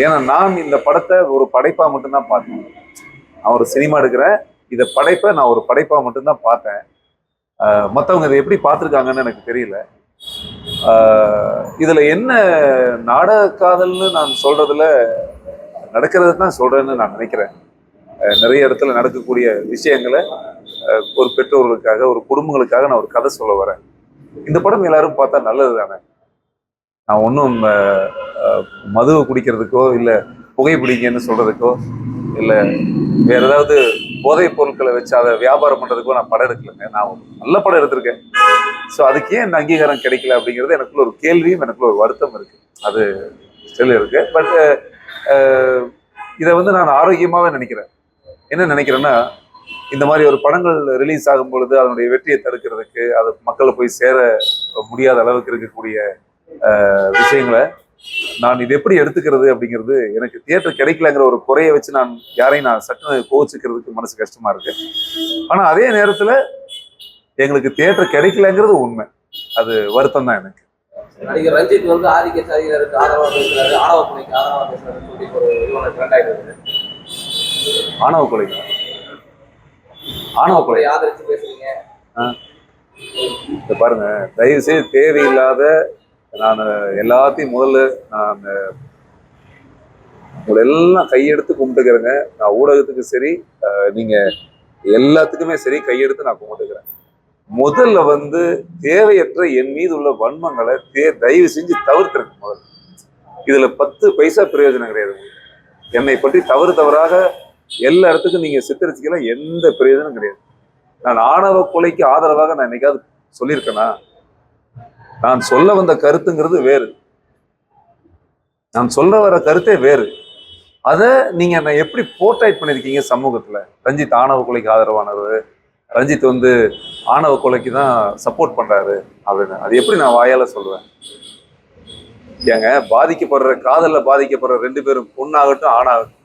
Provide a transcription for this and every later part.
ஏன்னா நான் இந்த படத்தை ஒரு படைப்பா மட்டும்தான் பார்த்தேன். நான் ஒரு சினிமா எடுக்கிறேன், இதை படைப்பை நான் ஒரு படைப்பா மட்டும்தான் பார்த்தேன். மற்றவங்க இதை எப்படி பார்த்துருக்காங்கன்னு எனக்கு தெரியல. இதுல என்ன நாடக காதல்னு நான் சொல்றதுல நடக்கிறது தான் சொல்றேன்னு நான் நினைக்கிறேன். நிறைய இடத்துல நடக்கக்கூடிய விஷயங்களை ஒரு பெற்றோர்களுக்காக, ஒரு குடும்பங்களுக்காக நான் ஒரு கதை சொல்ல வரேன். இந்த படம் எல்லாரும் பார்த்தா நல்லது தானே. நான் ஒன்றும் மதுவை குடிக்கிறதுக்கோ இல்லை புகைப்பிடிங்கன்னு சொல்றதுக்கோ இல்லை வேற ஏதாவது போதைப் பொருட்களை வச்சு அதை வியாபாரம் பண்றதுக்கோ நான் படம் எடுக்கலைங்க. நான் நல்ல படம் எடுத்திருக்கேன். ஸோ அதுக்கு ஏன் இந்த அங்கீகாரம் கிடைக்கல அப்படிங்கிறது எனக்குள்ள ஒரு கேள்வியும் எனக்குள்ள ஒரு வருத்தம் இருக்கு. அது ஸ்டில் இருக்கு. பட் இதை நான் ஆரோக்கியமாகவே நினைக்கிறேன். என்ன நினைக்கிறேன்னா, இந்த மாதிரி ஒரு படங்கள் ரிலீஸ் ஆகும் பொழுது அதனுடைய வெற்றியை தடுக்கிறதுக்கு, அது மக்களை போய் சேர முடியாத அளவுக்கு இருக்கக்கூடிய விஷயங்களை நான் இது எப்படி எடுத்துக்கிறது அப்படிங்கிறது எனக்கு தியேட்டர் கிடைக்கலங்கிற ஒரு குறையை வச்சு நான் யாரையும் சட்டுன்னு கோவிச்சுக்கிறதுக்கு மனசு கஷ்டமா இருக்கு. ஆனா அதே நேரத்துல எங்களுக்கு தியேட்டர் கிடைக்கலங்கிறது உண்மை. அது வருத்தம் தான் எனக்கு. நடிகர் ரஞ்சித் ஆதிக்க சாதியினருக்கு ஆதரவா பேசுறாரு, ஆணவ கொலைக்கு ஆதரவா பேசுறாருன்னு சொல்லி ஒரு ட்ரெண்ட் ஆயிடுது. ஆணவ கொலைக்கு ஆணவ கொலை ஆதரிச்சு பேசுறீங்க. பாருங்க, தயவு செய்து தேவையில்லாத நான் எல்லாத்தையும் முதல்ல நான் உங்களை எல்லாம் கையெடுத்து கும்பிட்டுக்கிறேங்க. நான் ஊடகத்துக்கு சரி, நீங்க எல்லாத்துக்குமே சரி கையெடுத்து நான் கும்பிட்டுக்கிறேன். முதல்ல தேவையற்ற என் மீது உள்ள வன்மங்களை தயவு செஞ்சு தவிர்த்துருங்க. முதல்ல இதுல 10 பைசா பிரயோஜனம் கிடையாது. என்னை பற்றி தவறாக எல்லா இடத்துக்கும் நீங்க சித்தரிச்சுக்கலாம், எந்த பிரயோஜனம் கிடையாது. நான் ஆணவ கொலைக்கு ஆதரவாக நான் என்னைக்காவது சொல்லியிருக்கேனா? நான் சொல்ல வந்த கருத்துங்கிறது வேறு, நான் சொல்ல வர கருத்தே வேறு. அதை நீங்க என்ன எப்படி போர்ட்ரைட் பண்ணிருக்கீங்க சமூகத்துல? ரஞ்சித் ஆணவ கொலைக்கு ஆதரவானவர், ரஞ்சித் ஆணவ கொலைக்கு தான் சப்போர்ட் பண்றாரு அப்படின்னு அது எப்படி நான் வாயால சொல்றேன்? ஏங்க, பாதிக்கப்படுற காதல்ல பாதிக்கப்படுற 2 பேரும், பொண்ணாகட்டும் ஆணாகட்டும்,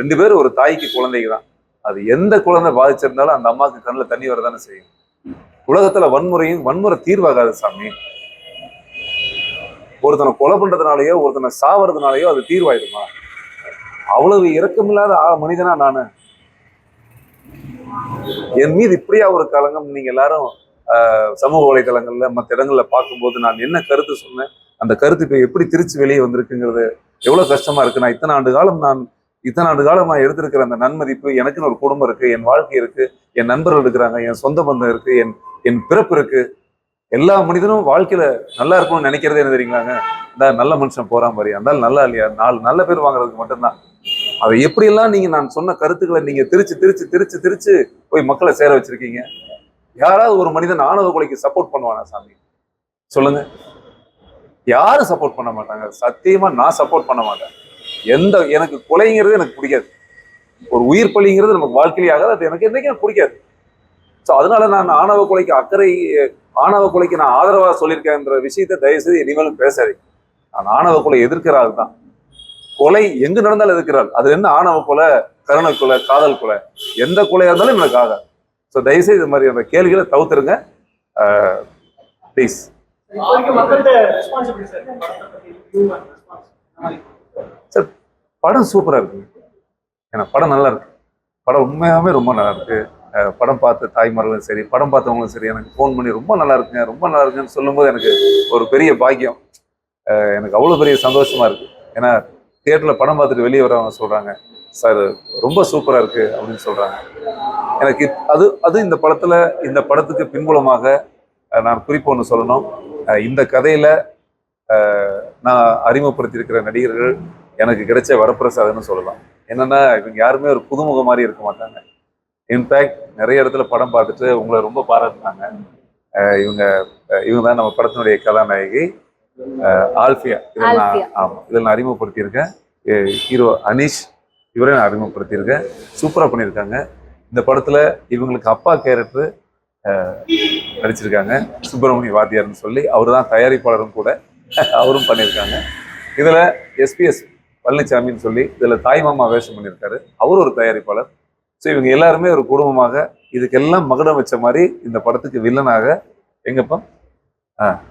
2 பேரும் ஒரு தாய்க்கு குழந்தைக்கு தான். அது எந்த குழந்தை பாதிச்சிருந்தாலும் அந்த அம்மாவுக்கு கண்ணில் தண்ணி வரதானே செய்யும். உலகத்துல வன்முறை தீர்வாகாது சாமி. ஒருத்தனை கொலை பண்றதுனாலயோ ஒருத்தனை சாவறதுனாலயோ அது தீர்வாயிடுமா? அவ்வளவு இரக்கமில்லாத மனிதனா நானு? என் மீது இப்படியா ஒரு களங்கம்? நீங்க எல்லாரும் சமூக வலைதளங்கள்ல மற்ற இடங்கள்ல பார்க்கும்போது நான் என்ன கருத்து சொன்னேன், அந்த கருத்து இப்ப எப்படி திருச்சி வெளியே வந்திருக்குங்கிறது எவ்வளவு கஷ்டமா இருக்கு. நான் இத்தனை ஆண்டு காலம் நான் எடுத்திருக்கிற அந்த நன்மதிப்பு, எனக்குன்னு ஒரு குடும்பம் இருக்கு, என் வாழ்க்கை இருக்கு, என் நண்பர்கள் இருக்கிறாங்க, என் சொந்த பந்தம் இருக்கு, என் பிறப்பு இருக்கு. எல்லா மனிதனும் வாழ்க்கையில நல்லா இருக்கணும்னு நினைக்கிறதே என்ன தெரியுங்களாங்க? இந்த நல்ல மனுஷன் போறான் மாதிரி இருந்தாலும் நல்லா இல்லையா, 4 நல்ல பேர் வாங்குறதுக்கு மட்டும்தான். அதை எப்படியெல்லாம் நீங்க நான் சொன்ன கருத்துக்களை நீங்க திருச்சு போய் மக்களை சேர வச்சிருக்கீங்க. யாராவது ஒரு மனிதன் ஆணவ கொலைக்கு சப்போர்ட் பண்ணுவானா சாமி? சொல்லுங்க. யாரும் சப்போர்ட் பண்ண மாட்டாங்க. சத்தியமா நான் சப்போர்ட் பண்ண மாட்டேன். எனக்கு கொலைங்கிறது எனக்கு பிடிக்காது. ஒரு உயிர் பலிங்கிறது நமக்கு வாழ்க்கையிலே ஆகாது. அது எனக்கு என்னைக்கும் பிடிக்காது. ஸோ அதனால நான் ஆணவ கொலைக்கு நான் ஆதரவா சொல்லியிருக்கேன்ற விஷயத்த தயவுசெய்து இனிமேலும் பேசாதீங்க. நான் ஆணவ கொலை எதிர்க்கிற ஆள் தான். கொலை எங்கு நடந்தாலும் எதிர்க்கிறாள். அது என்ன ஆணவ கொலை, கருணை கொலை, காதல் கொலை, எந்த கொலையா இருந்தாலும் எனக்கு ஆகாது. ஸோ தயவுசெய்து இது மாதிரி அந்த கேள்விகளை தவிர்த்துருங்க ப்ளீஸ். சார், படம் சூப்பரா இருக்கு. ஏன்னா படம் நல்லா இருக்கு. படம் உண்மையாவே ரொம்ப நல்லா இருக்கு. படம் பார்த்த தாய்மார்களும் சரி, படம் பார்த்தவங்களும் சரி, எனக்கு ஃபோன் பண்ணி ரொம்ப நல்லா இருக்குன்னு சொல்லும்போது எனக்கு ஒரு பெரிய பாக்கியம். எனக்கு அவ்வளோ பெரிய சந்தோஷமா இருக்கு. ஏன்னா தியேட்டர்ல படம் பார்த்துட்டு வெளியே வரவங்க சொல்றாங்க, சார் ரொம்ப சூப்பரா இருக்கு அப்படின்னு சொல்றாங்க. எனக்கு அது இந்த படத்துக்கு பின்புலமாக நான் குறிப்பு ஒன்று சொல்லணும். இந்த கதையில நான் அறிமுகப்படுத்தியிருக்கிற நடிகர்கள் எனக்கு கிடைச்ச வரப்பிரசாதம்னு சொல்லலாம். என்னன்னா, இவங்க யாருமே ஒரு புதுமுக மாதிரி இருக்க மாட்டாங்க. இன்ஃபேக்ட் நிறைய இடத்துல படம் பார்த்துட்டு உங்களை ரொம்ப பாராட்டினாங்க. இவங்க தான் நம்ம படத்தினுடைய கதாநாயகி ஆல்ஃபியா. இதில் நான் அறிமுகப்படுத்தியிருக்கேன். ஹீரோ அனீஷ், இவரை நான் அறிமுகப்படுத்தியிருக்கேன். சூப்பராக பண்ணியிருக்காங்க. இந்த படத்துல இவங்களுக்கு அப்பா கேரக்டர் நடிச்சிருக்காங்க, சுப்பிரமணிய வாத்தியார்னு சொல்லி. அவர் தான் தயாரிப்பாளரும் கூட, அவரும் பண்ணியிருக்காங்க. இதுல எஸ்பிஎஸ் பழனிசாமின்னு சொல்லி இதுல தாய்மாமா வேஷம் பண்ணியிருக்காரு, அவர் ஒரு தயாரிப்பாளர். ஸோ இவங்க எல்லாருமே ஒரு குடும்பமாக இதுக்கெல்லாம் மகுடம் வச்ச மாதிரி இந்த படத்துக்கு வில்லனாக எங்கப்பா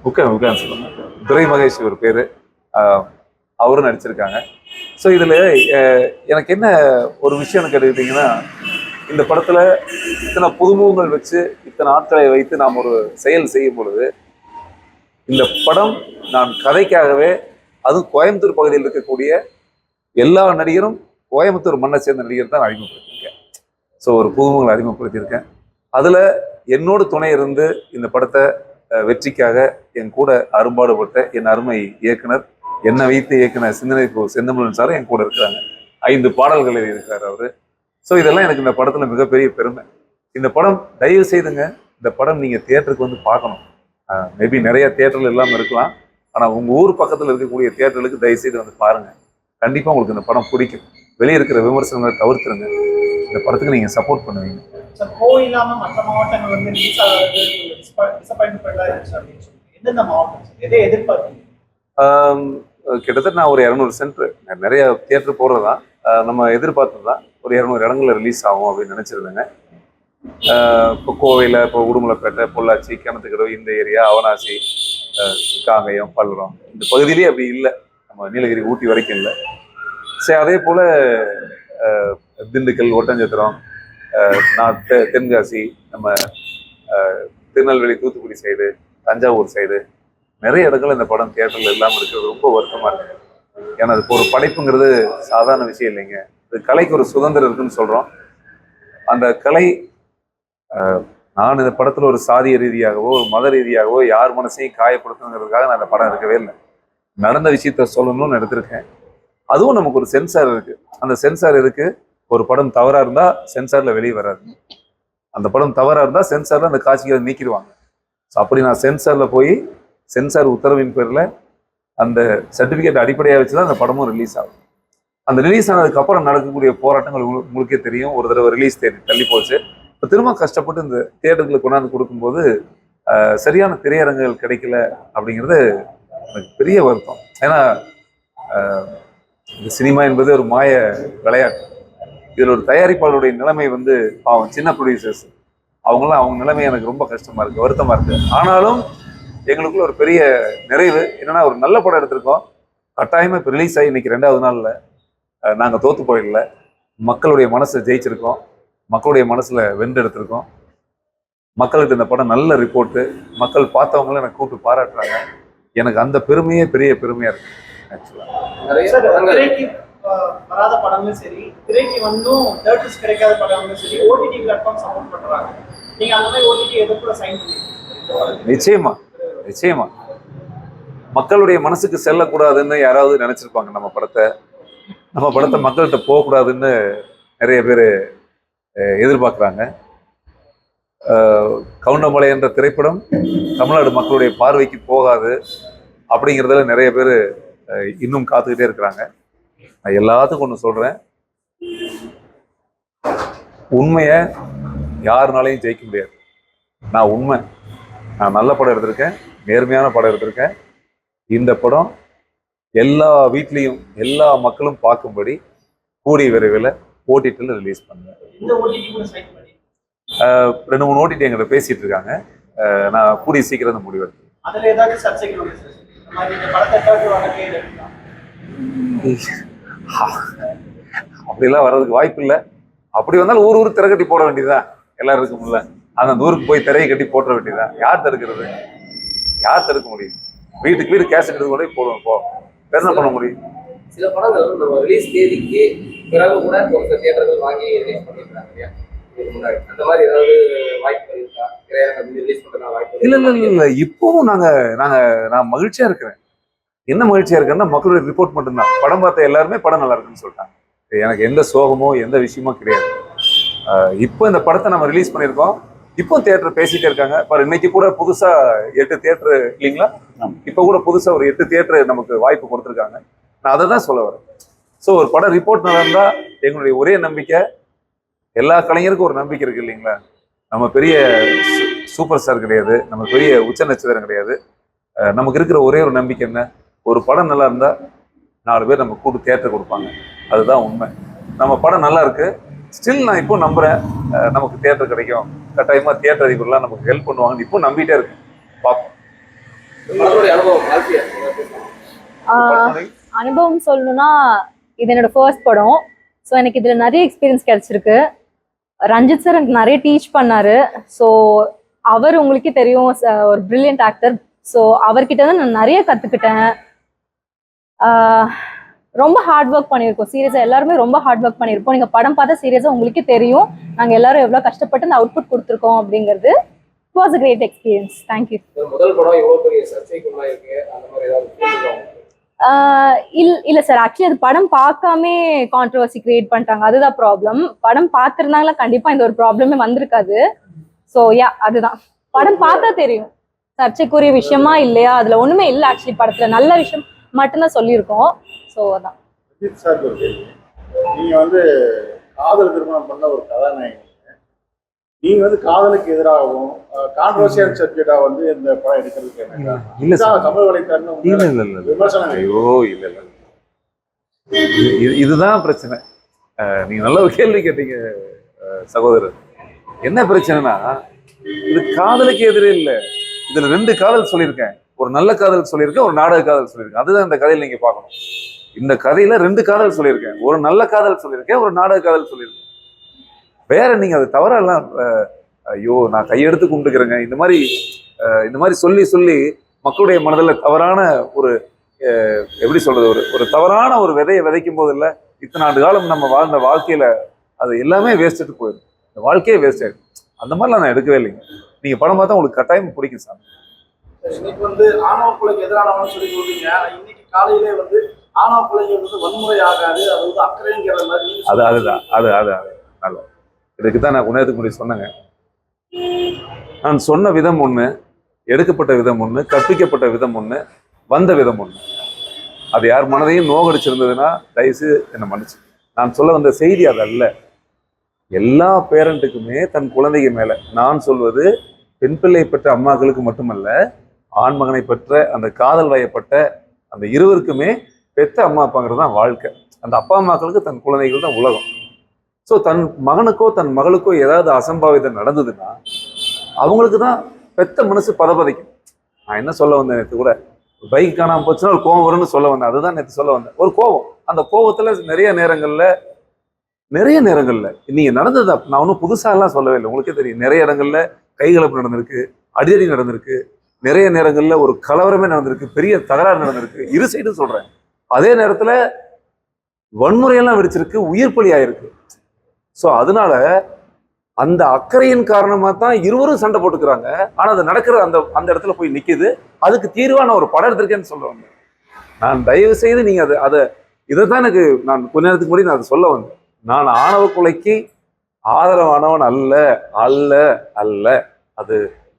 உட்காந்து சொல்லுங்க, துரை மகேஷ் ஒரு பேரு, அவரும் நடிச்சிருக்காங்க. ஸோ இதில் எனக்கு என்ன ஒரு விஷயம் கேட்டுக்கிட்டிங்கன்னா, இந்த படத்தில் இத்தனை புதுமுகங்கள் வச்சு இத்தனை ஆட்களை வைத்து நாம் ஒரு செயல் செய்யும் பொழுது, இந்த படம் நான் கதைக்காகவே அதுவும் கோயம்புத்தூர் பகுதியில் இருக்கக்கூடிய எல்லா நடிகரும் கோயம்புத்தூர் மண்ணை சேர்ந்த நடிகர் தான் அறிமுகப்படுத்தியிருக்கேன். ஸோ ஒரு புதுமுகங்களை அறிமுகப்படுத்தியிருக்கேன். அதில் என்னோட துணை இருந்து இந்த படத்தை வெற்றிக்காக என் கூட அரும்பாடுபட்ட என் அருமை இயக்குனர், என்னை வைத்து இயக்குனர் சிந்தனை செந்தமிழன் சார் என் கூட இருக்கிறாங்க. 5 பாடல்கள் எழுதியிருக்காரு அவரு. ஸோ இதெல்லாம் எனக்கு இந்த படத்துல மிகப்பெரிய பெருமை. இந்த படம் தயவு செய்துங்க, இந்த படம் நீங்க தியேட்டருக்கு வந்து பார்க்கணும். மேபி நிறைய தியேட்டர்கள் இல்லாமல் இருக்கலாம், ஆனா உங்க ஊர் பக்கத்துல இருக்கக்கூடிய தியேட்டர்களுக்கு தயவு செய்து வந்து பாருங்க. கண்டிப்பா உங்களுக்கு இந்த படம் பிடிக்கும். வெளியே இருக்கிற விமர்சனங்களை தவிர்த்துருங்க. இந்த படத்துக்கு நீங்க சப்போர்ட் பண்ணுவீங்க. கோயிலாம மற்ற மாவட்டங்கள் வந்து ரிலீஸ் ஆகிறது டிசப்பாயின்மெண்டா இருந்துச்சு அப்படின்னு சொல்லுங்க. எந்தெந்த மாவட்டம் எதை எதிர்பார்த்தீங்க? கிட்டத்தட்ட நான் ஒரு 200 சென்டர் நிறைய தியேட்டர் போடுறதுதான் நம்ம எதிர்பார்த்ததுதான். ஒரு 200 இடங்கள்ல ரிலீஸ் ஆகும் அப்படின்னு நினைச்சிருந்தேங்க. இப்போ கோவையில், இப்போ உடுமலைப்பேட்டை, பொள்ளாச்சி, கிணத்துக்கடவு, இந்த ஏரியா, அவனாசி, காங்கயம், பல்லடம் இந்த பகுதியிலேயே அப்படி இல்லை. நம்ம நீலகிரி, ஊட்டி வரைக்கும் இல்லை. சரி, அதே போல் திண்டுக்கல், ஒட்டஞ்சத்திரம், தென்காசி, நம்ம திருநெல்வேலி, தூத்துக்குடி சைடு, தஞ்சாவூர் சைடு நிறைய இடங்கள் இந்த படம் தியேட்டரில் இல்லாமல் இருக்கிறது ரொம்ப வருத்தமாக இருக்கு. ஏன்னா அது ஒரு படைப்புங்கிறது சாதாரண விஷயம் இல்லைங்க. இது கலைக்கு ஒரு சுதந்திரம் இருக்குன்னு சொல்கிறோம். அந்த கலை நான் இந்த படத்தில் ஒரு சாதிய ரீதியாகவோ ஒரு மத ரீதியாகவோ யார் மனசையும் காயப்படுத்துங்கிறதுக்காக நான் அந்த படம் இருக்கவே இல்லை. நடந்த விஷயத்த சொல்லணும்னு எடுத்திருக்கேன். அதுவும் நமக்கு ஒரு சென்சார் இருக்கு. அந்த சென்சார் இருக்கு. ஒரு படம் தவறா இருந்தா சென்சார்ல வெளியே வராது. அந்த படம் தவறா இருந்தா சென்சார்ல அந்த காட்சிகளை நீக்கிடுவாங்க. அப்படி நான் சென்சார்ல போய் சென்சார் உத்தரவின் பேர்ல அந்த சர்டிபிகேட் அடிப்படையாக வச்சுதான் அந்த படமும் ரிலீஸ் ஆகும். அந்த ரிலீஸ் ஆனதுக்கு அப்புறம் நடக்கக்கூடிய போராட்டங்கள் உங்களுக்கே தெரியும். ஒரு தடவை ரிலீஸ் தேதி தள்ளி போச்சு. இப்போ திரும்ப கஷ்டப்பட்டு இந்த தியேட்டருக்கு கொண்டாந்து கொடுக்கும்போது சரியான திரையரங்குகள் கிடைக்கல அப்படிங்கிறது எனக்கு பெரிய வருத்தம். ஏன்னா இந்த சினிமா என்பது ஒரு மாய விளையாட்டு. இதில் ஒரு தயாரிப்பாளருடைய நிலைமை வந்து பாவம், சின்ன ப்ரொடியூசர்ஸ் அவங்களாம் அவங்க நிலைமை எனக்கு ரொம்ப கஷ்டமா இருக்கு, வருத்தமா இருக்கு. ஆனாலும் எங்களுக்குள்ள ஒரு பெரிய நிறைவு என்னன்னா, ஒரு நல்ல படம் எடுத்திருக்கோம். கட்டாயமா இப்போ ரிலீஸ் ஆகி இன்னைக்கு 2வது நாள்ல நாங்கள் தோத்து போயிடல. மக்களுடைய மனசை ஜெயிச்சிருக்கோம். மக்களுடைய மனசுல வென்றெடுத்திருக்கோம். மக்கள்கிட்ட இந்த படம் நல்ல ரிப்போர்ட்டு, மக்கள் பார்த்தவங்களும் எனக்கு கூப்பிட்டு பாராட்டுறாங்க. எனக்கு அந்த பெருமையே பெரிய பெருமையா இருக்கு. ஆக்சுவலா திரைக்கு வராத படங்களும் சரி, திரைக்கு வந்தும் தேட்டர்ஸ் கிடைக்காத படங்களும் சரி, ஓடிடி பிளாட்ஃபார்ம் சப்போர்ட் பண்றாங்க. நீங்க அந்த மாதிரி ஓடிடி எதுக்குள்ள சைன் பண்ணீங்க? நிச்சயமா நிச்சயமா மக்களுடைய மனசுக்கு செல்லக்கூடாதுன்னு யாராவது நினைச்சிருப்பாங்க. நம்ம படத்தை மக்கள்கிட்ட போகக்கூடாதுன்னு நிறைய பேர் எதிர்பார்க்குறாங்க. கவுண்டமலை என்ற திரைப்படம் தமிழ்நாடு மக்களுடைய பார்வைக்கு போகாது அப்படிங்கிறதுல நிறைய பேர் இன்னும் காத்துக்கிட்டே இருக்கிறாங்க. நான் எல்லாத்துக்கும் ஒன்று சொல்றேன், உண்மையை யாருனாலையும் ஜெயிக்க முடியாது. நான் நல்ல படம் எடுத்திருக்கேன், நேர்மையான படம் எடுத்திருக்கேன். இந்த படம் எல்லா வீட்லேயும் எல்லா மக்களும் பார்க்கும்படி கூடிய விரைவில் ஓடிடியில் ரிலீஸ் பண்ணுவேன். 2-3 ஓடிடி எங்கிட்ட பேசிட்டு இருக்காங்க. நான் கூடிய சீக்கிரம் முடிவு எடுத்தேன். அப்படிலாம் வர்றதுக்கு வாய்ப்பு இல்லை. அப்படி வந்தாலும் ஊர் திரை போட வேண்டியதுதான். எல்லாரும் இருக்கும்ல, அந்த ஊருக்கு போய் திரையை கட்டி போட்ட வேண்டியதுதான். யார் தடுக்கிறது? யார் தடுக்க முடியும்? வீட்டுக்கு வீடு கேஸ் எடுத்து கூட போடுவோம். இப்போ என்ன பண்ண முடியும்? சில படங்கள் நம்ம ரிலீஸ் தேதிக்கு பிறகு கூட ஒரு சில தியேட்டர்கள் வாங்கி ரிலீஸ் பண்ணிருக்காங்க இல்லையா? அந்த மாதிரி ஏதாவது வாய்ப்பு இருக்கா? ரிலீஸ் பண்றதுக்கு வாய்ப்பு? இல்ல இப்பவும் நான் மகிழ்ச்சியா இருக்கிறேன். என்ன மகிழ்ச்சியா இருக்கேன்னா, மக்களுடைய ரிப்போர்ட் மட்டும்தான். படம் பார்த்த எல்லாருமே படம் நல்லா இருக்குன்னு சொல்லிட்டாங்க. எனக்கு எந்த சோகமோ எந்த விஷயமோ கிடையாது. இப்போ இந்த படத்தை நம்ம ரிலீஸ் பண்ணியிருக்கோம். இப்போ தியேட்டர் பேசிட்டே இருக்காங்க. இன்னைக்கு கூட புதுசா 8 தியேட்டர் இல்லைங்களா? இப்போ கூட புதுசா ஒரு 8 தியேட்டர் நமக்கு வாய்ப்பு கொடுத்துருக்காங்க. நான் அதை தான் சொல்ல வரேன். ஸோ ஒரு படம் ரிப்போர்ட் நல்லா இருந்தா எங்களுடைய ஒரே நம்பிக்கை, எல்லா கலைஞருக்கும் ஒரு நம்பிக்கை இருக்கு இல்லைங்களா? நம்ம பெரிய சூப்பர் ஸ்டார் கிடையாது, நம்ம பெரிய உச்ச நட்சத்திரம் கிடையாது. நமக்கு இருக்கிற ஒரே ஒரு நம்பிக்கை என்ன? ஒரு படம் நல்லா இருந்தா 4 பேர் நம்ம கூட்டு தியேட்டர் கொடுப்பாங்க. அதுதான் உண்மை. நம்ம படம் நல்லா இருக்கு, ஸ்டில் நான் இப்போ நம்புறேன் நமக்கு தியேட்டர் கிடைக்கும். கட்டாயமா தியேட்டர் அதிபர்லாம் நமக்கு ஹெல்ப் பண்ணுவாங்க. இப்போ நம்பிட்டே இருக்கு. பார்ப்போம். அனுபவம் சொல்லணும்னா, இது என்னோட ஃபர்ஸ்ட் படம். ஸோ எனக்கு இதில் நிறைய எக்ஸ்பீரியன்ஸ் கிடைச்சிருக்கு. ரஞ்சித் சார் எனக்கு நிறைய டீச் பண்ணாரு. ஸோ அவர் உங்களுக்கே தெரியும், ஒரு பிரில்லியன்ட் ஆக்டர். ஸோ அவர்கிட்ட தான் நான் நிறைய கற்றுக்கிட்டேன். ரொம்ப ஹார்ட் ஒர்க் பண்ணியிருக்கோம். சீரியஸாக எல்லாருமே ரொம்ப ஹார்ட் ஒர்க் பண்ணியிருப்போம். நீங்கள் படம் பார்த்தா சீரியஸாக உங்களுக்கே தெரியும் நாங்கள் எல்லாரும் எவ்வளோ கஷ்டப்பட்டு அந்த அவுட்புட் கொடுத்துருக்கோம் அப்படிங்கிறது. It was a great experience. Thank you. முதல் படம் எவ்வளவு பெரிய சர்ச்சைக்குள்ளா இருக்கு, அந்த மாதிரி ஏதாவது இல்ல சார், ஆக்சுவலி அது படம் பார்க்காம கான்ட்ரவர்சி கிரியேட் பண்ணிட்டாங்க, அதுதான் ப்ராப்ளம். படம் பார்த்திருந்தாங்களா கண்டிப்பா இந்த ஒரு ப்ராப்ளமே வந்திருக்காது. ஸோ யா, அதுதான். படம் பார்த்தா தெரியும் சர்ச்சைக்குரிய விஷயமா இல்லையா. அதுல ஒண்ணுமே இல்லை. ஆக்சுவலி படத்துல நல்ல விஷயம் மட்டும்தான் சொல்லியிருக்கோம். ஸோ அதான். நீங்க வந்து காதல் திருமணம் பண்ண ஒரு கதாநாயகி, நீங்க வந்து காதலுக்கு எதிராகவும் கான்ட்ரோவர்சியல் சப்ஜெக்டா வந்து இந்த படம் எடுக்கிறதுக்கு இல்ல சார், தமிழ் வலைத்தளம் இல்ல விமர்சனம். ஐயோ இல்ல இதுதான் பிரச்சனை. நீங்க நல்ல ஒரு கேள்வி கேட்டீங்க சகோதரர். என்ன பிரச்சனைனா, இது காதலுக்கு எதிரே இல்ல. இதுல 2 காதல் சொல்லியிருக்கேன். ஒரு நல்ல காதல் சொல்லியிருக்கேன், ஒரு நாடக காதல் சொல்லியிருக்கேன். அதுதான் இந்த கதையில நீங்க பார்க்கணும். இந்த கதையில 2 காதல் சொல்லியிருக்கேன். ஒரு நல்ல காதல் சொல்லியிருக்கேன், ஒரு நாடக காதல் சொல்லியிருக்கேன். வேற நீங்க அது தவறெல்லாம் ஐயோ நான் கையெடுத்து கும்பிட்டுக்கிறேங்க இந்த மாதிரி சொல்லி சொல்லி மக்களுடைய மனதில் தவறான ஒரு எப்படி சொல்றது, ஒரு தவறான ஒரு விதையை விதைக்கும் போது இல்லை, இத்தனை ஆண்டு காலம் நம்ம வாழ்ந்த வாழ்க்கையில அது எல்லாமே வேஸ்ட்டு போயிடும். இந்த வாழ்க்கையே வேஸ்ட் ஆயிடும். அந்த மாதிரிலாம் நான் எடுக்கவே இல்லைங்க. நீங்க படம் பார்த்தா உங்களுக்கு கட்டாயம் பிடிக்கும் சார். இன்னைக்கு வந்து ஆணவ கொலைக்கு எதிரானவன்னு சொல்லி சொல்றீங்க. இன்னைக்கு காலையிலே வந்து ஆணவ கொலைக்கு வந்து வன்முறை ஆகாது, அது வந்து அக்கறைங்கிற மாதிரி அதுதான் நல்ல. இதுக்கு தான் நான் உணர்த்துக்கு முன்னாடி சொன்னேங்க. நான் சொன்ன விதம் ஒண்ணு, எடுக்கப்பட்ட விதம் ஒண்ணு, கற்பிக்கப்பட்ட விதம் ஒண்ணு, வந்த விதம் ஒண்ணு. அது யார் மனதையும் நோகடிச்சிருந்ததுன்னா தயவுசெய்து என்னை மன்னிச்சு. நான் சொல்ல வந்த செய்தி அது அல்ல. எல்லா பேரண்ட்டுக்குமே தன் குழந்தைங்க மேல, நான் சொல்வது பெண் பிள்ளை பெற்ற அம்மாக்களுக்கு மட்டுமல்ல, ஆண் மகனை பெற்ற அந்த காதல் வயப்பட்ட அந்த இருவருக்குமே பெற்ற அம்மா அப்பாங்கிறது தான் வாழ்க்கை. அந்த அப்பா அம்மாக்களுக்கு தன் குழந்தைகள் தான் உலகம். ஸோ தன் மகனுக்கோ தன் மகளுக்கோ ஏதாவது அசம்பாவிதம் நடந்ததுன்னா அவங்களுக்கு தான் பெத்த மனசு பதபதைக்கும். நான் என்ன சொல்ல வந்தேன், நேற்று கூட பைக் காணாமல் போச்சுன்னா ஒரு கோவம் வரும்னு சொல்ல வந்தேன். அதுதான் நேற்று சொல்ல வந்தேன். ஒரு கோவம், அந்த கோவத்துல நிறைய நேரங்கள்ல நீங்க நடந்தது நான் ஒன்றும் புதுசா எல்லாம் சொல்லவே இல்லை. உங்களுக்கே தெரியும், நிறைய இடங்கள்ல கைகலப்பு நடந்திருக்கு, அடிதடி நடந்திருக்கு, நிறைய நேரங்கள்ல ஒரு கலவரமே நடந்திருக்கு, பெரிய தகராறு நடந்திருக்கு. இரு சைடும் சொல்றேன். அதே நேரத்துல வன்முறையெல்லாம் வெடிச்சிருக்கு, உயிர் பலி ஆயிருக்கு. ஸோ அதனால அந்த அக்கறையின் காரணமா தான் இருவரும் சண்டை போட்டுக்கிறாங்க. ஆனா அது நடக்கிற அந்த இடத்துல போய் நிக்குது. அதுக்கு தீர்வான ஒரு படம் எடுத்திருக்கேன்னு சொல்றேன். நான் தயவு செய்து நீங்க இதைத்தான் எனக்கு நான் கொஞ்ச நேரத்துக்கு முன்னாடி நான் அதை சொல்ல வந்தேன். நான் ஆணவ கொலைக்கு ஆதரவானவன் அல்ல அல்ல அல்ல. அது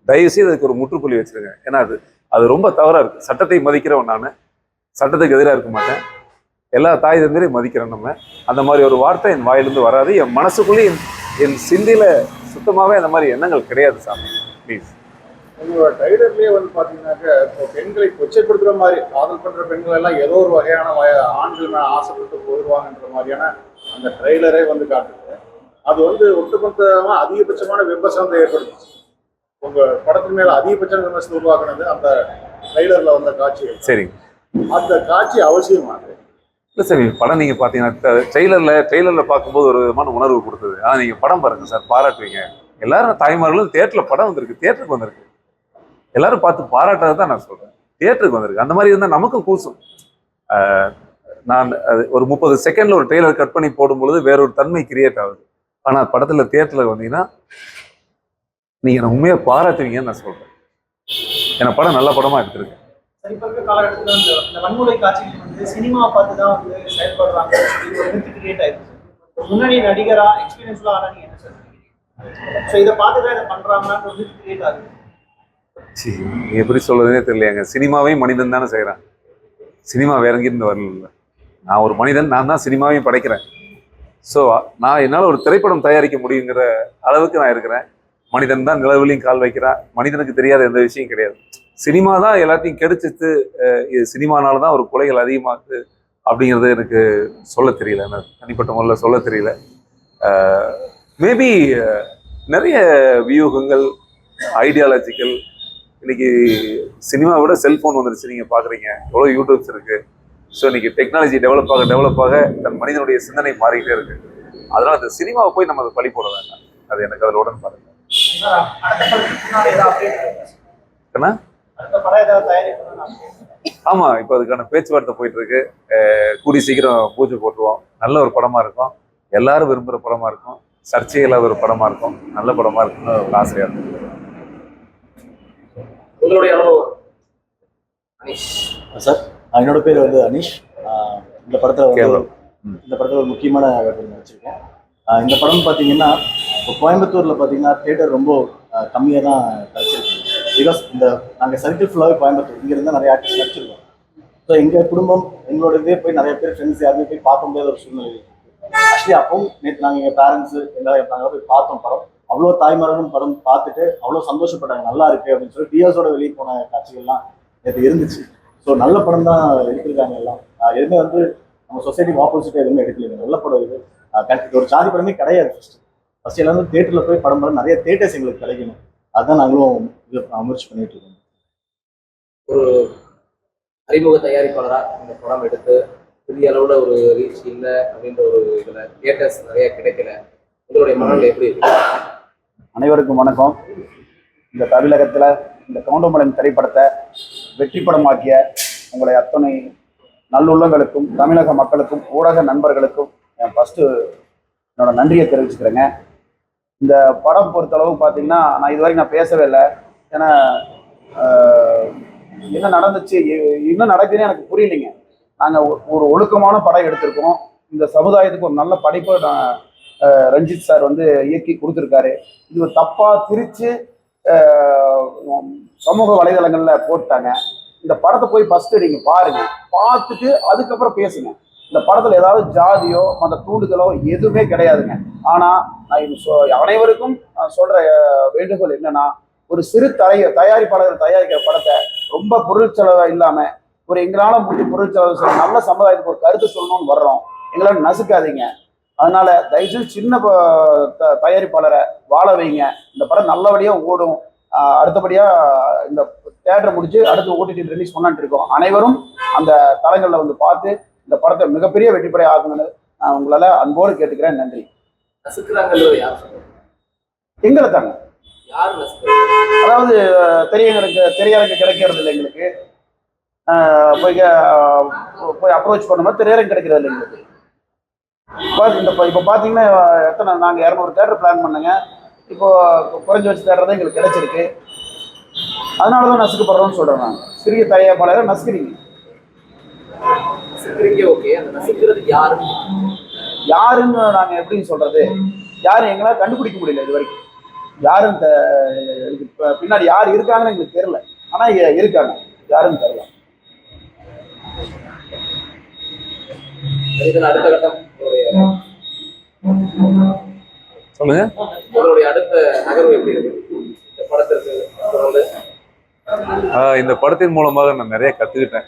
தயவு செய்து அதுக்கு ஒரு முற்றுப்புள்ளி வச்சிருங்க. ஏன்னா அது ரொம்ப தவறா இருக்கு. சட்டத்தை மதிக்கிறவன் நான், சட்டத்துக்கு எதிராக இருக்க மாட்டேன். எல்லா தாய் தந்தையும் மதிக்கிறேன். நம்ம அந்த மாதிரி ஒரு வார்த்தை என் வாயிலிருந்து வராது. என் மனசுக்குள்ளேயும் என் சிந்தையில சுத்தமாவே அந்த மாதிரி எண்ணங்கள் கிடையாது சாமி. ப்ளீஸ். உங்களோட டைலர்லயே வந்து பாத்தீங்கன்னாக்க, இப்போ பெண்களை கொச்சைப்படுத்துற மாதிரி காதல் பண்ற பெண்கள் எல்லாம் ஏதோ ஒரு வகையான ஆண்கள் மேல ஆசைப்பட்டு போயிடுவாங்கன்ற மாதிரியான அந்த ட்ரெய்லரே வந்து காட்டுது. அது வந்து ஒட்டுமொத்தமா அதிகபட்சமான விமர்சனத்தை ஏற்படுத்துச்சு. உங்க படத்தின் மேல அதிகபட்ச விமர்சனம் உருவாக்குனது அந்த ட்ரெய்லர்ல வந்த காட்சி. சரி, அந்த காட்சி அவசியமானது இல்லை சரி. படம் நீங்கள் பார்த்தீங்கன்னா ட்ரெய்லரில் பார்க்கும்போது ஒரு விதமான உணர்வு கொடுத்தது. ஆனால் நீங்கள் படம் பாருங்கள் சார், பாராட்டுவீங்க. எல்லாரும் தாய்மார்களும் தேட்டரில் படம் வந்திருக்கு, தேட்டருக்கு வந்திருக்கு. எல்லாரும் பார்த்து பாராட்டுறது தான் நான் சொல்கிறேன். தேட்டருக்கு வந்திருக்கு. அந்த மாதிரி இருந்தால் நமக்கும் கூசும். நான் ஒரு 30 செகண்டில் ஒரு ட்ரெய்லர் கட் பண்ணி போடும்பொழுது வேறொரு தன்மை கிரியேட் ஆகுது. ஆனால் படத்தில் தேட்டரில் வந்தீங்கன்னா நீங்கள் உண்மையாக பாராட்டுவீங்கன்னு நான் சொல்கிறேன். ஏன்னா படம் நல்ல படமாக எடுத்திருக்கு. இப்ப இருக்க காலகட்டத்தில் இந்த வன்முறை காட்சிகள் வந்து சினிமா பார்த்து தான் வந்து செயல்படுறாங்க. கிரியேட் ஆயிடுச்சு. முன்னணி நடிகரா எக்ஸ்பீரியன்ஸ்லாம் ஆனா நீங்க என்ன சொல்றீங்க? ஸோ இதை பார்த்து தான் இதை பண்றாங்கன்னு வந்து கிரியேட் ஆகுது. எப்படி சொல்றதுன்னே தெரியலையாங்க. சினிமாவையும் மனிதன் தானே செய்யறான். சினிமா வேற எங்கிருந்து வரல. நான் ஒரு மனிதன், நான் தான் சினிமாவையும் படைக்கிறேன். ஸோ நான் என்னால் ஒரு திரைப்படம் தயாரிக்க முடியுங்கிற அளவுக்கு நான் இருக்கிறேன். மனிதன் தான் நிலவுலையும் கால் வைக்கிறான். மனிதனுக்கு தெரியாத எந்த விஷயம் கிடையாது. சினிமா தான் எல்லாத்தையும் கெடுச்சிட்டு இது சினிமானால தான் ஒரு கொலைகள் அதிகமாகுது அப்படிங்கிறது எனக்கு சொல்ல தெரியல. எனக்கு தனிப்பட்ட முறையில் சொல்ல தெரியல. மேபி நிறைய வியூகங்கள், ஐடியாலஜிக்கல், இன்னைக்கு சினிமாவை விட செல்ஃபோன் வந்துருச்சு. நீங்கள் பார்க்குறீங்க எவ்வளோ யூடியூப்ஸ் இருக்குது. ஸோ இன்னைக்கு டெக்னாலஜி டெவலப் ஆக தன் மனிதனுடைய சிந்தனை மாறிக்கிட்டே இருக்கு. அதனால அந்த சினிமாவை போய் நம்ம அதை பழி போட வேண்டாம். அது எனக்கு அதில் உடன்பாடு. என்ன ஆமா, இப்போ அதுக்கான பேச்சுவார்த்தை போயிட்டு இருக்கு. கூடி சீக்கிரம் பூஜை போட்டுருவோம். நல்ல ஒரு படமா இருக்கும், எல்லாரும் விரும்புகிற படமா இருக்கும், சர்ச்சை இல்லாத ஒரு படமா இருக்கும், நல்ல படமா இருக்குன்னு ஒரு ஆசையா இருக்கும். உங்களுடைய அனுபவம் அனீஷ் சார். என்னோட பேர் வந்து அனீஷ். இந்த படத்தில் ஒரு முக்கியமான வேடத்தில் நடிச்சிருக்கேன். இந்த படம் பார்த்தீங்கன்னா இப்போ கோயம்புத்தூரில் பார்த்தீங்கன்னா தியேட்டர் ரொம்ப கம்மியாக தான் கிடச்சிருக்கு. பிகாஸ் நாங்கள் சர்க்கிள் ஃபுல்லாகவே கோயம்புத்தூர், இங்கேருந்து நிறைய ஆர்டிஸ்ட் நடிச்சிருக்கோம். ஸோ எங்கள் குடும்பம் எங்களோட இதே போய் நிறைய பேர் ஃப்ரெண்ட்ஸ் யாருமே போய் பார்க்க முடியாத ஒரு சூழ்நிலை இருக்குது. ஆக்சுவலி அப்பவும் நேற்று நாங்கள் எங்கள் பேரண்ட்ஸு எல்லாரும் நாங்கள் போய் பார்த்தோம் படம். அவ்வளோ தாய்மார்களும் படம் பார்த்துட்டு அவ்வளோ சந்தோஷப்பட்டாங்க, நல்லா இருக்குது அப்படின்னு சொல்லி டிஎஸோட வெளியே போன காட்சிகள்லாம் நேற்று இருந்துச்சு. ஸோ நல்ல படம் தான் எடுத்திருக்காங்க எல்லாம். எதுவுமே வந்து நம்ம சொசைட்டிக்கு ஆப்போசிட்டாக எதுவுமே எடுக்கலைங்க. நல்ல படம் இது. ஒரு சாதி படமே கிடையாது. ஃபர்ஸ்ட் எல்லாரும் தேட்டரில் போய் படம் நிறைய தேட்டர்ஸ் எங்களுக்கு கிடைக்கணும். அதுதான் நாங்களும் இது முயற்சி பண்ணிட்டு இருக்கோம். ஒரு அறிமுக தயாரிப்பாளராக இந்த படம் எடுத்து பெரிய அளவில் ஒரு ரீச் இல்லை அப்படின்ற ஒரு இதில் தியேட்டர்ஸ் நிறைய கிடைக்கல, உங்களுடைய மனநிலை எப்படி இருக்கு? அனைவருக்கும் வணக்கம். இந்த தமிழகத்தில் இந்த கவுண்டமலன் திரைப்படத்தை வெற்றி படமாக்கிய உங்களை அத்தனை நல்லுள்ளங்களுக்கும் தமிழக மக்களுக்கும் ஊடக நண்பர்களுக்கும் என் ஃபஸ்ட்டு என்னோட நன்றியை தெரிவிச்சுக்கிறேங்க. இந்த படம் பொறுத்தளவு பார்த்தீங்கன்னா நான் இதுவரைக்கும் நான் பேசவே இல்லை. ஏன்னா என்ன நடந்துச்சு என்ன நடக்குதுன்னு எனக்கு புரியலைங்க. நாங்கள் ஒரு ஒழுக்கமான படம் எடுத்திருக்கோம். இந்த சமுதாயத்துக்கு ஒரு நல்ல படைப்பை ரஞ்சித் சார் வந்து இயக்கி கொடுத்துருக்காரு. இது தப்பாக திரித்து சமூக வலைதளங்களில் போட்டாங்க. இந்த படத்தை போய் ஃபஸ்ட்டு நீங்கள் பாருங்கள், பார்த்துட்டு அதுக்கப்புறம் பேசுங்க. இந்த படத்தில் ஏதாவது ஜாதியோ மற்ற தூண்டுதலோ எதுவுமே கிடையாதுங்க. ஆனால் நான் அனைவருக்கும் நான் சொல்கிற வேண்டுகோள் என்னன்னா, ஒரு சிறு தயாரிப்பாளர்கள் தயாரிக்கிற படத்தை ரொம்ப பொருள் செலவு இல்லாமல் ஒரு எங்களால் முடிஞ்ச பொருள் செலவு செய்ய நல்ல சமுதாயத்துக்கு ஒரு கருத்து சொல்லணும்னு வர்றோம். எங்களால் நசுக்காதீங்க. அதனால தயவுசெய்து சின்ன தயாரிப்பாளரை வாழ வைங்க. இந்த படம் நல்லபடியாக ஓடும். அடுத்தபடியாக இந்த தியேட்டரை முடிச்சு அடுத்து ஓடிடி ரிலீஸ் பண்ணான்ட்டு இருக்கோம். அனைவரும் அந்த தளங்களில் வந்து பார்த்து இந்த படத்தை மிகப்பெரிய வெற்றிப்படை ஆகணும்னு நான் உங்களால் அன்போடு கேட்டுக்கிறேன். நன்றி. எங்களை தாங்க, அதாவது திரையரங்கு கிடைக்கிறது இல்லை எங்களுக்கு. போய் அப்ரோச் பண்ண மாதிரி திரையரங்கு கிடைக்கிறது இல்லை எங்களுக்கு. இப்போ பார்த்தீங்கன்னா எத்தனை நாங்கள் 200 தேட்டர் பிளான் பண்ணேங்க. இப்போ குறைஞ்சி வச்சு தேட்டர் தான் எங்களுக்கு கிடைச்சிருக்கு. அதனால தான் நசுக்கப்படுறோம்னு சொல்கிறேன். நான் சிறிய தயாரிப்பாளரை நசுக்கிறீங்க. ஓகே, அந்த நசுக்கிறது யாருன்னு நாங்கள் எப்படின்னு சொல்கிறது? யாரும் எங்களால் கண்டுபிடிக்க முடியல இது வரைக்கும். யாரும் பின்னாடி யார் இருக்காங்கன்னு எங்களுக்கு தெரியல. ஆனால் இருக்காங்க, யாருன்னு தெரியல. அடுத்த கட்டம் சொல்லுங்க. உங்களுடைய அடுத்த நகர்வு எப்படி இருக்கு இந்த படத்திற்கு? இந்த படத்தின் மூலமாக நான் நிறைய கத்துக்கிட்டேன்.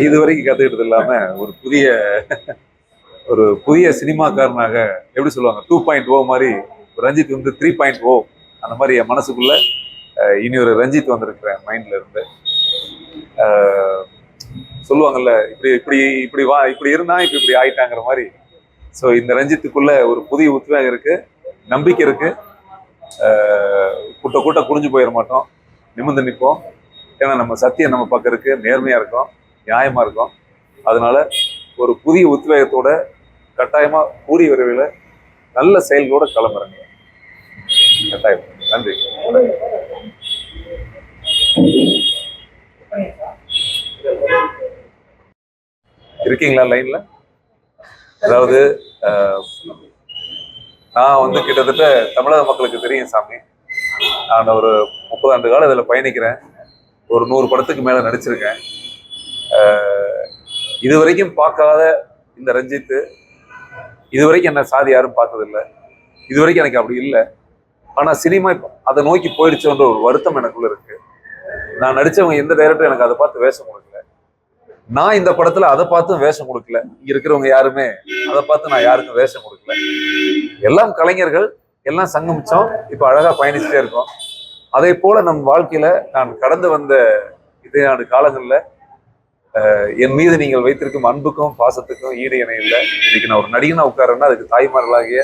இது வரைக்கும் கத்துக்கிட்டது இல்லாம ஒரு புதிய சினிமாக்காரனாக எப்படி சொல்லுவாங்க 2.0 மாதிரி ரஞ்சித் வந்து 3.0 அந்த மாதிரி என் மனசுக்குள்ள இனி ஒரு ரஞ்சித் வந்திருக்கிறேன் மைண்ட்ல இருந்து. சொல்லுவாங்கல்ல, இப்படி இருந்தா இப்படி ஆயிட்டாங்கிற மாதிரி. ஸோ இந்த ரஞ்சித்துக்குள்ள ஒரு புதிய உத்வேகம் இருக்கு, நம்பிக்கை இருக்கு. கூட்ட குடிஞ்சு போயிட மாட்டோம், நிமிர்ந்து நிற்போம். ஏன்னா நம்ம சத்தியம் நம்ம பக்கம் இருக்கு, நேர்மையா இருக்கும், நியாயமா இருக்கும். அதனால ஒரு புதிய உத்வேகத்தோட கட்டாயமா கூடிய விரைவில் நல்ல செயல்களோட கிளம்புறேங்க. கட்டாயம். நன்றி. இருக்கீங்களா லைன்ல? அதாவது நான் வந்து கிட்டத்தட்ட தமிழக மக்களுக்கு தெரியும் சாமி, நான் ஒரு 30 ஆண்டு காலம் இதில் பயணிக்கிறேன். ஒரு 100 படத்துக்கு மேலே நடிச்சிருக்கேன். இது வரைக்கும் பார்க்காத இந்த ரஞ்சித்து இது வரைக்கும் என்ன சாதி யாரும் பார்த்ததில்லை. இது வரைக்கும் எனக்கு அப்படி இல்லை. ஆனால் சினிமா அதை நோக்கி போயிடுச்சோன்ற ஒரு வருத்தம் எனக்குள்ள இருக்கு. நான் நடித்தவங்க எந்த டைரக்டரும் எனக்கு அதை பார்த்து வேஷம் கொடுக்கல. நான் இந்த படத்துல அதை பார்த்தும் வேஷம் கொடுக்கல. இங்க இருக்கிறவங்க யாருமே அதை பார்த்து நான் யாருக்கும் வேஷம் கொடுக்கல. எல்லாம் கலைஞர்கள், எல்லாம் சங்கமிச்சோம், இப்ப அழகா பயணிச்சுட்டே இருக்கோம். அதே போல நம் வாழ்க்கையில நான் கடந்து வந்த இதே காலங்கள்ல என் மீது நீங்கள் வைத்திருக்கும் அன்புக்கும் பாசத்துக்கும் ஈடு இணை இல்லை. இன்னைக்கு நான் ஒரு நடிகனா உட்காரன்னா அதுக்கு தாய்மார்களாகிய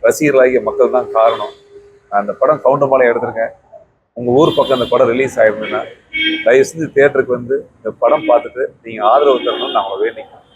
ரசிகர்களாகிய மக்கள் தான் காரணம். நான் அந்த படம் கவுண்டமாலை எடுத்திருக்கேன். உங்க ஊர் பக்கம் அந்த படம் ரிலீஸ் ஆயிருந்ததுன்னா தயவு செஞ்சு தியேட்டருக்கு வந்து இந்த படம் பார்த்துட்டு நீங்க ஆதரவு தரணும்னு நான் உங்களை வேண்டிக்கிறேன்.